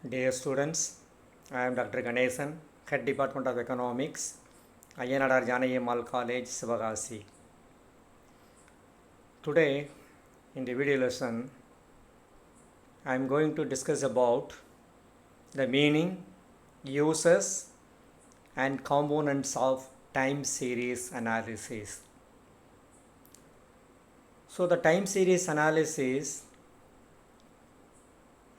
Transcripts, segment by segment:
Dear students, I am Dr. Ganesan, Head Department of Economics, Ayanadar Janaki Ammal College, Sivagasi. Today, in the video lesson, I am going to discuss about the meaning, uses, and components of time series analysis. So, the time series analysis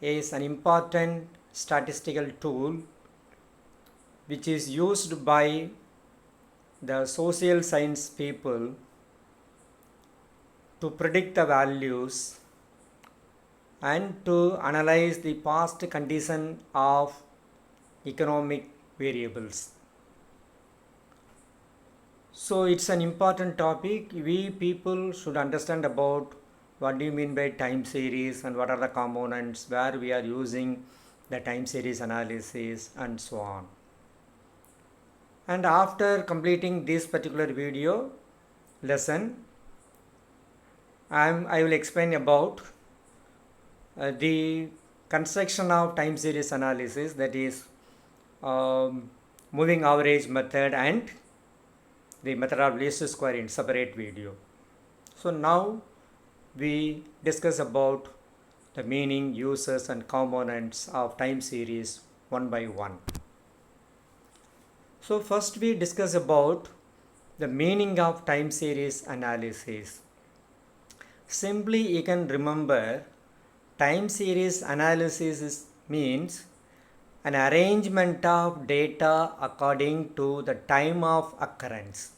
is an important statistical tool which is used by the social science people to predict the values and to analyze the past condition of economic variables. So it's an important topic. We people should understand about what do you mean by time series and what are the components, where we are using the time series analysis and so on. And after completing this particular video lesson, I will explain about the construction of time series analysis, that is moving average method and the method of least square in separate video. So now we discuss about the meaning, uses and components of time series one by one. So first we discuss about the meaning of time series analysis. Simply you can remember time series analysis means an arrangement of data according to the time of occurrence.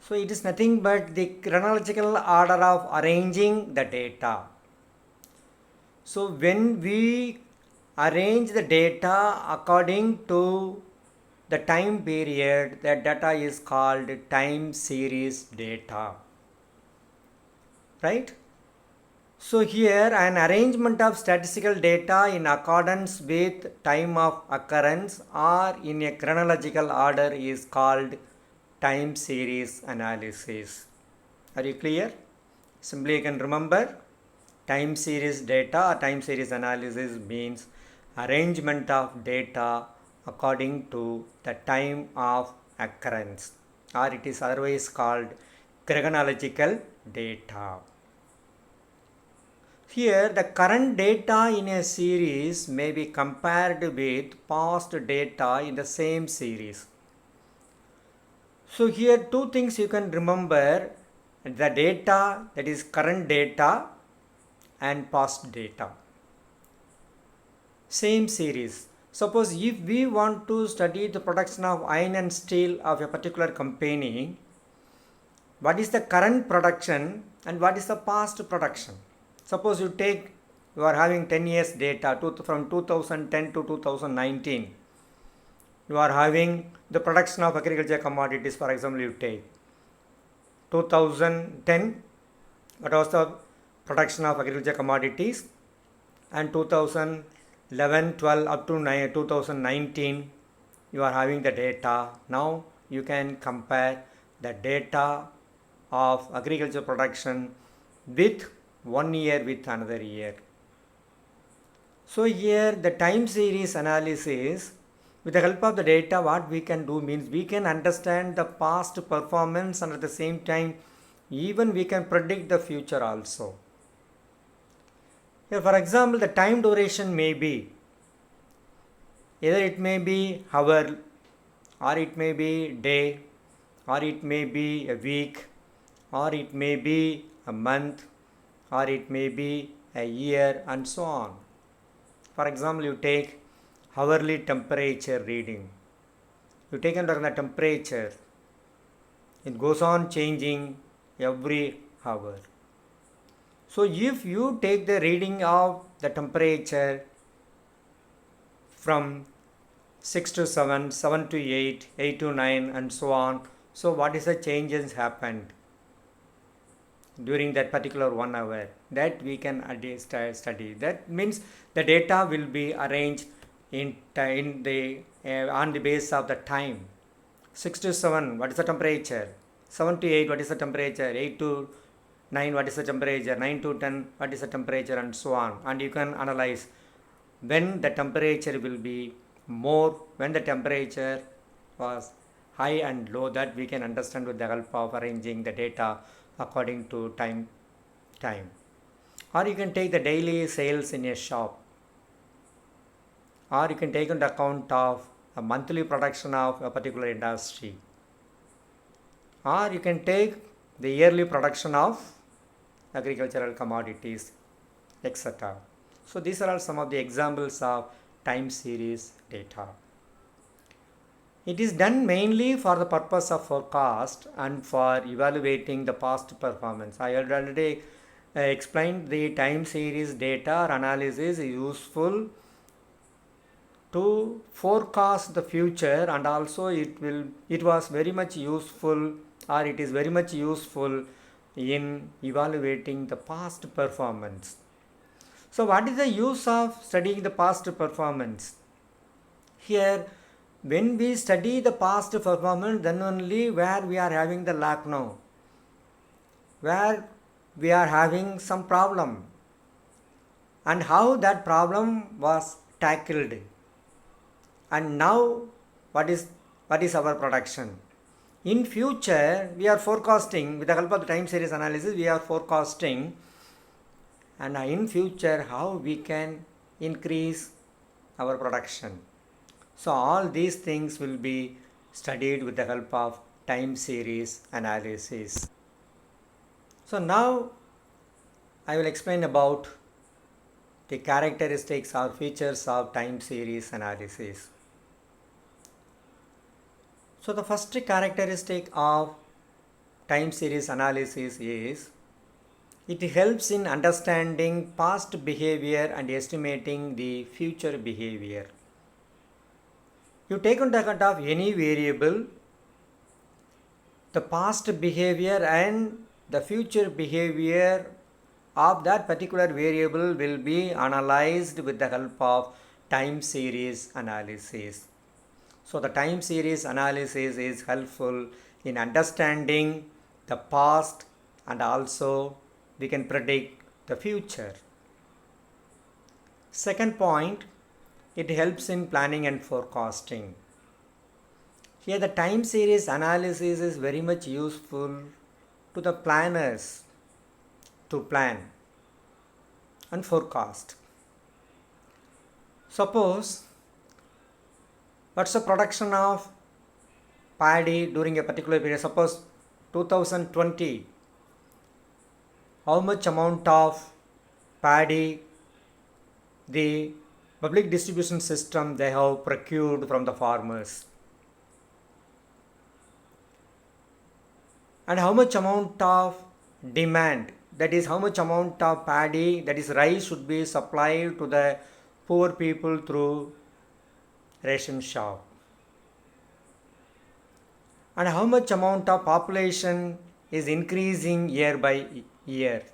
So it is nothing but the chronological order of arranging the data. So when we arrange the data according to the time period, that data is called time series data. Right? So here an arrangement of statistical data in accordance with time of occurrence or in a chronological order is called time series analysis. Are you clear? Simply you can remember time series data or time series analysis means arrangement of data according to the time of occurrence, or it is otherwise called chronological data. Here the current data in a series may be compared with past data in the same series. So here two things you can remember: the data, that is current data, and past data. Same series. Suppose if we want to study the production of iron and steel of a particular company, what is the current production and what is the past production? Suppose you are having 10 years data from 2010 to 2019. You are having the production of agriculture commodities. For example, you take 2010, what was the production of agriculture commodities, and 2011, 12 up to 2019 you are having the data. Now you can compare the data of agriculture production with 1 year with another year. So here the time series analysis, with the help of the data, what we can do means we can understand the past performance and at the same time even we can predict the future also. Here for example, the time duration may be either it may be hour, or it may be day, or it may be a week, or it may be a month, or it may be a year, and so on. For example, you take hourly temperature reading. You take under the temperature, it goes on changing every hour. So if you take the reading of the temperature from 6 to 7, 7 to 8, 8 to 9 and so on, so what is the changes happened during that particular 1 hour, that we can study. That means the data will be arranged on the basis of the time. 6 to 7, what is the temperature? 7 to 8, what is the temperature? 8 to 9, what is the temperature? 9 to 10, what is the temperature, and so on. And you can analyze when the temperature will be more, when the temperature was high and low, that we can understand with the help of arranging the data according to time. Or you can take the daily sales in a shop, or you can take into account of a monthly production of a particular industry, or you can take the yearly production of agricultural commodities, etc. So these are all some of the examples of time series data. It is done mainly for the purpose of forecast and for evaluating the past performance. I already explained the time series data analysis is useful to forecast the future, and also it was very much useful, or it is very much useful in evaluating the past performance. So what is the use of studying the past performance? Here, when we study the past performance, then only where we are having the lack now, where we are having some problem, and how that problem was tackled, and now what is our production. In future, we are forecasting with the help of the time series analysis, we are forecasting, and in future how we can increase our production. So all these things will be studied with the help of time series analysis. So now I will explain about the characteristics or features of time series analysis. So the first characteristic of time series analysis is it helps in understanding past behavior and estimating the future behavior. You take into account of any variable, the past behavior and the future behavior of that particular variable will be analyzed with the help of time series analysis. So the time series analysis is helpful in understanding the past, and also we can predict the future. Second point, it helps in planning and forecasting. Here the time series analysis is very much useful to the planners to plan and forecast. Suppose what's the production of paddy during a particular period, suppose 2020, how much amount of paddy the public distribution system they have procured from the farmers, and how much amount of demand, that is how much amount of paddy, that is rice, should be supplied to the poor people through ration shop, and how much amount of population is increasing year by year.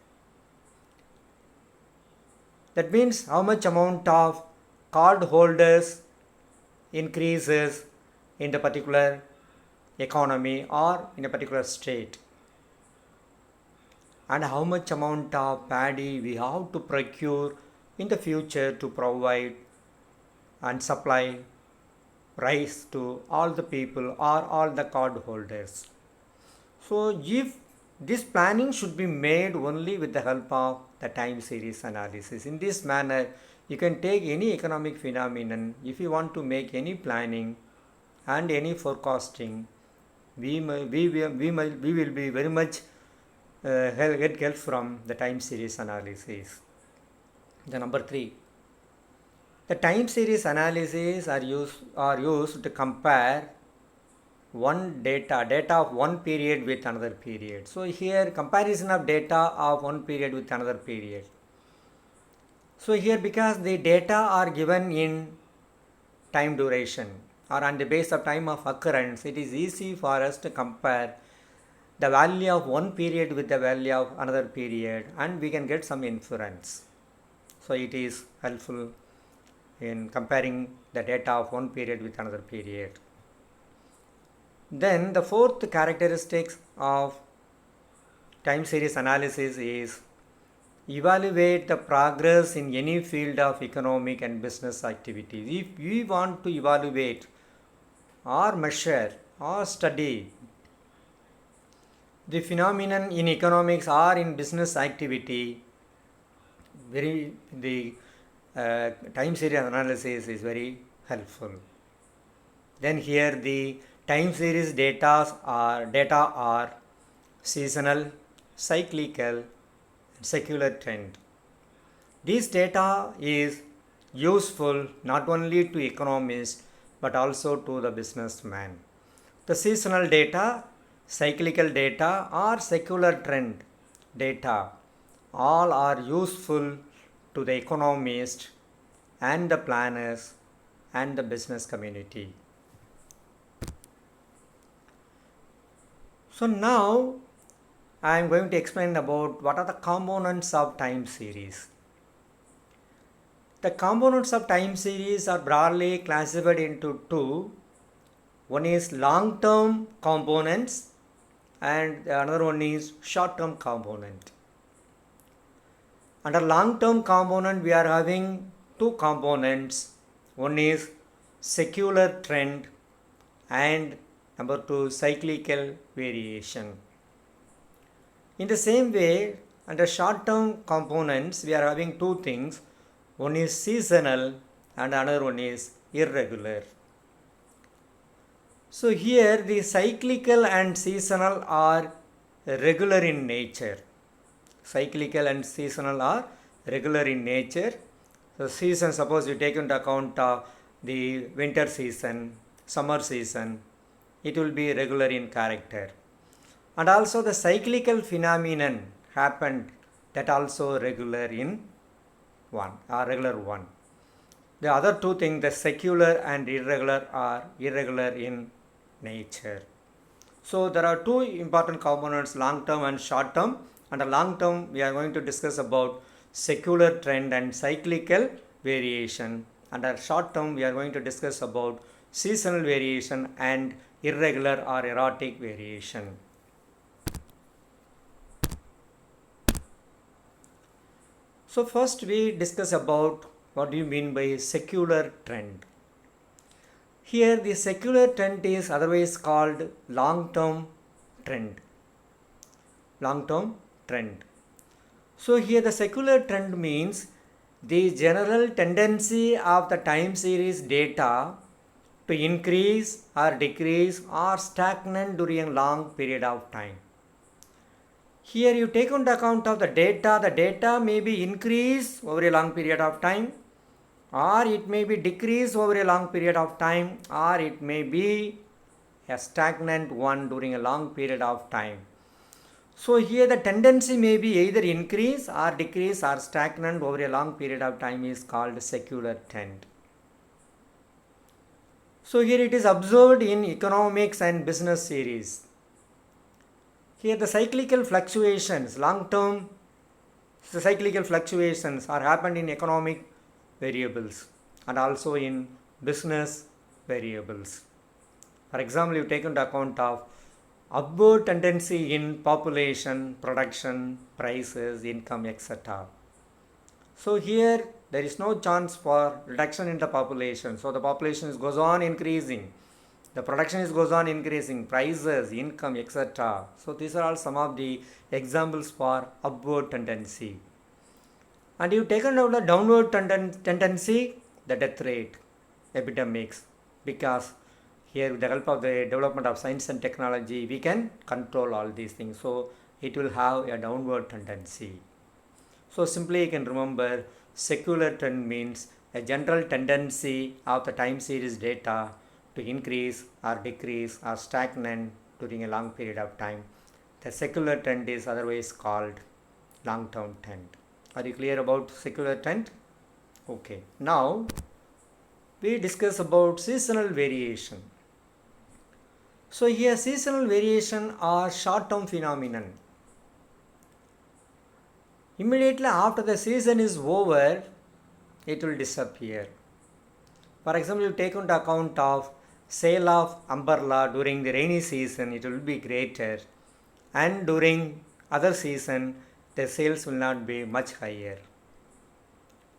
That means how much amount of card holders increases in the particular economy or in a particular state, and how much amount of paddy we have to procure in the future to provide and supply rice to all the people or all the card holders. So if this planning should be made only with the help of the time series analysis. In this manner, you can take any economic phenomenon. If you want to make any planning and any forecasting, we will be very much get help from the time series analysis. The number 3, the time series analysis are used to compare data of one period with another period. So here comparison of data of one period with another period. So here, because the data are given in time duration or on the base of time of occurrence, it is easy for us to compare the value of one period with the value of another period, and we can get some inference. So it is helpful in comparing the data of one period with another period. Then the fourth characteristics of time series analysis is evaluate the progress in any field of economic and business activities. If we want to evaluate or measure or study the phenomenon in economics or in business activity, the time series analysis is very helpful. Then here the time series data are seasonal, cyclical, secular trend. This data is useful not only to economists but also to the businessman. The seasonal data, cyclical data or secular trend data all are useful to the economists and the planners and the business community. So now I am going to explain about what are the components of time series. The components of time series are broadly classified into two. One is long-term components and another one is short-term component. Under long-term component we are having two components. One is secular trend and number two cyclical variation. In the same way, under short-term components we are having two things. One is seasonal and another one is irregular. So here the cyclical and seasonal are regular in nature. Cyclical and seasonal are regular in nature. So season, suppose you take into account the winter season, summer season, it will be regular in character. And also the cyclical phenomenon happened, that also regular in regular one. The other two things, the secular and irregular, are irregular in nature. So there are two important components, long term and short term. Under long term we are going to discuss about secular trend and cyclical variation. Under short term we are going to discuss about seasonal variation and irregular or erratic variation. So first we discuss about what do you mean by secular trend. Here the secular trend is otherwise called long-term trend. Long-term trend. So here the secular trend means the general tendency of the time series data to increase or decrease or stagnant during a long period of time. Here you take into account of the data may be increase over a long period of time, or it may be decrease over a long period of time, or it may be a stagnant one during a long period of time. So here the tendency may be either increase or decrease or stagnant over a long period of time is called secular trend. So here it is observed in economics and business series. Here the cyclical fluctuations, long-term cyclical fluctuations are happened in economic variables and also in business variables. For example, you take into account of upward tendency in population, production, prices, income, etc. So here there is no chance for reduction in the population. So the population goes on increasing. The production goes on increasing, prices, income, etc. So these are all some of the examples for upward tendency. And you taken out the downward tendency, the death rate, epidemics, because here with the help of the development of science and technology, we can control all these things. So it will have a downward tendency. So simply you can remember secular trend means a general tendency of the time series data to increase or decrease or stagnant during a long period of time. The secular trend is otherwise called long-term trend. Are you clear about secular trend? Okay. Now we discuss about seasonal variation. So here seasonal variation are short-term phenomenon. Immediately after the season is over, it will disappear. For example, you take into account of sale of umbrella during the rainy season, it will be greater, and during other season the sales will not be much higher.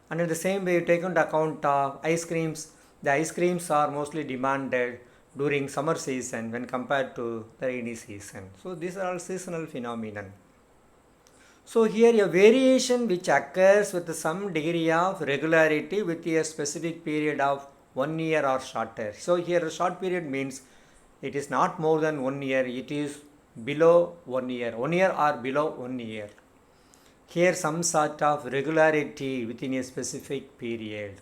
And in the same way, you take into account ice creams. The ice creams are mostly demanded during summer season when compared to the rainy season. So these are all seasonal phenomenon. So here a variation which occurs with some degree of regularity with a specific period of 1 year or shorter. So here a short period means it is not more than 1 year, it is below 1 year, 1 year or below 1 year. Here some sort of regularity within a specific period.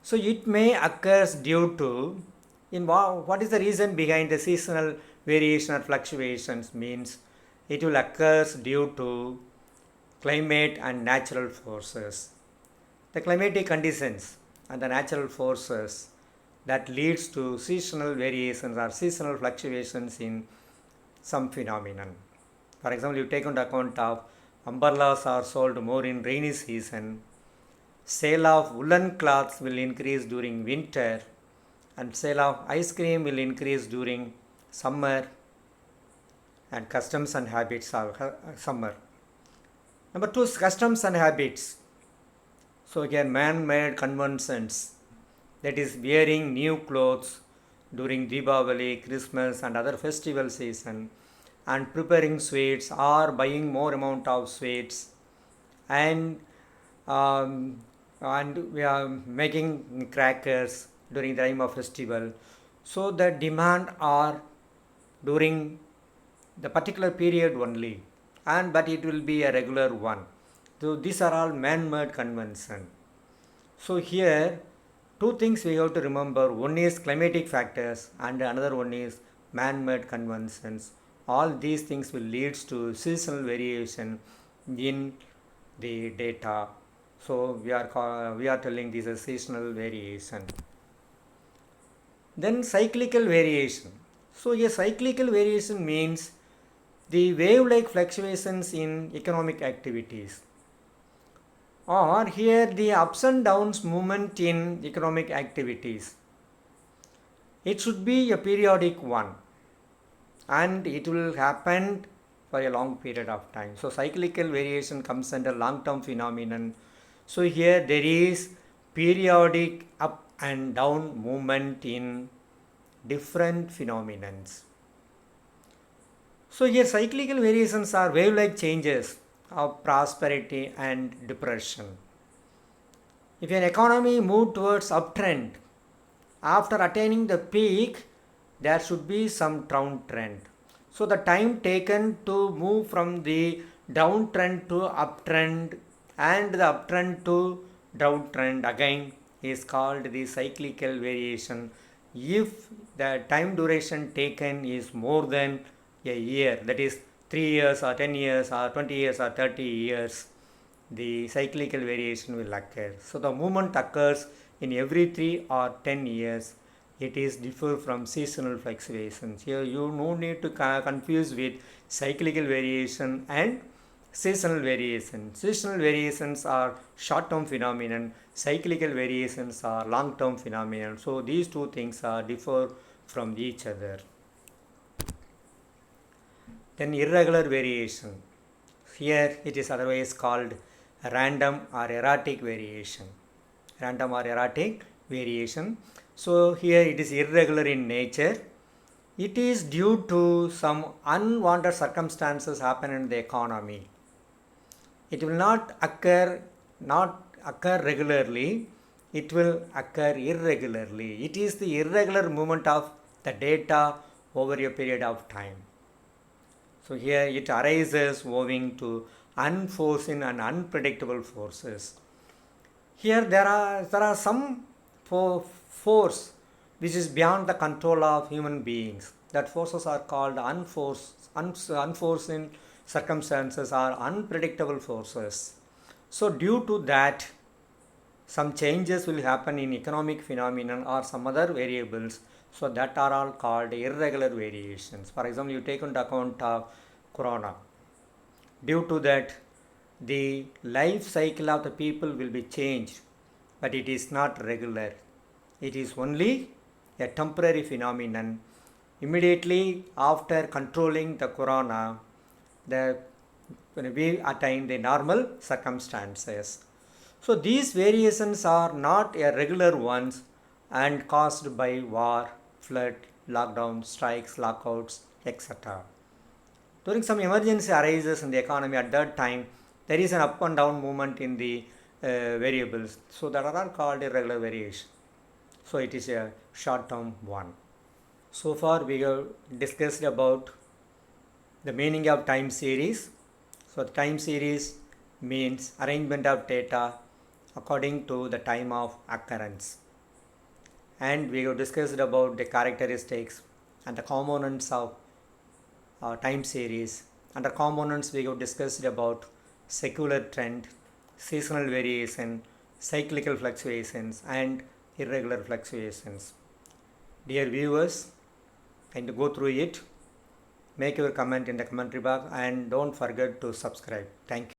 So it may occur due to, what is the reason behind the seasonal variation or fluctuations means it will occur due to climate and natural forces. The climatic conditions and the natural forces that leads to seasonal variations or seasonal fluctuations in some phenomenon. For example, you take into account of umbrellas are sold more in rainy season, sale of woolen cloths will increase during winter, and sale of ice cream will increase during summer, and customs and habits are summer. Number 2 is customs and habits. So again, man-made conventions, that is wearing new clothes during Deepavali, Christmas and other festival season, and preparing sweets or buying more amount of sweets, and we are making crackers during the time of festival. So the demand are during the particular period only, but it will be a regular one. So these are all man-made convention. So here 2 things we have to remember. One is climatic factors and another one is man-made conventions. All these things will lead to seasonal variation in the data. So we are telling this is seasonal variation. Then cyclical variation. So a cyclical variation means the wave-like fluctuations in economic activities, or here the ups and downs movement in economic activities. It should be a periodic one and it will happen for a long period of time. So cyclical variation comes under long-term phenomenon. So here there is periodic up and down movement in different phenomenons. So here cyclical variations are wave-like changes of prosperity and depression. If an economy moves towards uptrend, after attaining the peak, there should be some downtrend. So the time taken to move from the downtrend to uptrend and the uptrend to downtrend again is called the cyclical variation. If the time duration taken is more than a year, that is 3 years or 10 years or 20 years or 30 years, the cyclical variation will occur. So the movement occurs in every 3 or 10 years. It is differ from seasonal fluctuations. Here you no need to confuse with cyclical variation and seasonal variation. Seasonal variations are short-term phenomenon. Cyclical variations are long-term phenomenon. So these 2 things are differ from each other. Then irregular variation. Here it is otherwise called random or erratic variation. Random or erratic variation. So here it is irregular in nature. It is due to some unwanted circumstances happen in the economy. It will not occur regularly. It will occur irregularly. It is the irregular movement of the data over a period of time. So here it arises owing to unforeseen and unpredictable forces. Here there are some force which is beyond the control of human beings. That forces are called unforeseen circumstances or unpredictable forces. So due to that, some changes will happen in economic phenomenon or some other variables. So that are all called irregular variations. For example, you take into account of corona. Due to that, the life cycle of the people will be changed, but it is not regular. It is only a temporary phenomenon. Immediately after controlling the corona, the when we attain the normal circumstances. So these variations are not a regular ones and caused by war, flood, lockdown, strikes, lockouts, etc. During some emergency arises in the economy at that time, there is an up and down movement in the variables. So that are all called irregular variation. So it is a short term one. So far we have discussed about the meaning of time series. So the time series means arrangement of data according to the time of occurrence. And we have discussed about the characteristics and the components of time series. Under components we have discussed about secular trend, seasonal variation, cyclical fluctuations and irregular fluctuations. Dear viewers, and go through it, make your comment in the commentary box and don't forget to subscribe. Thank you.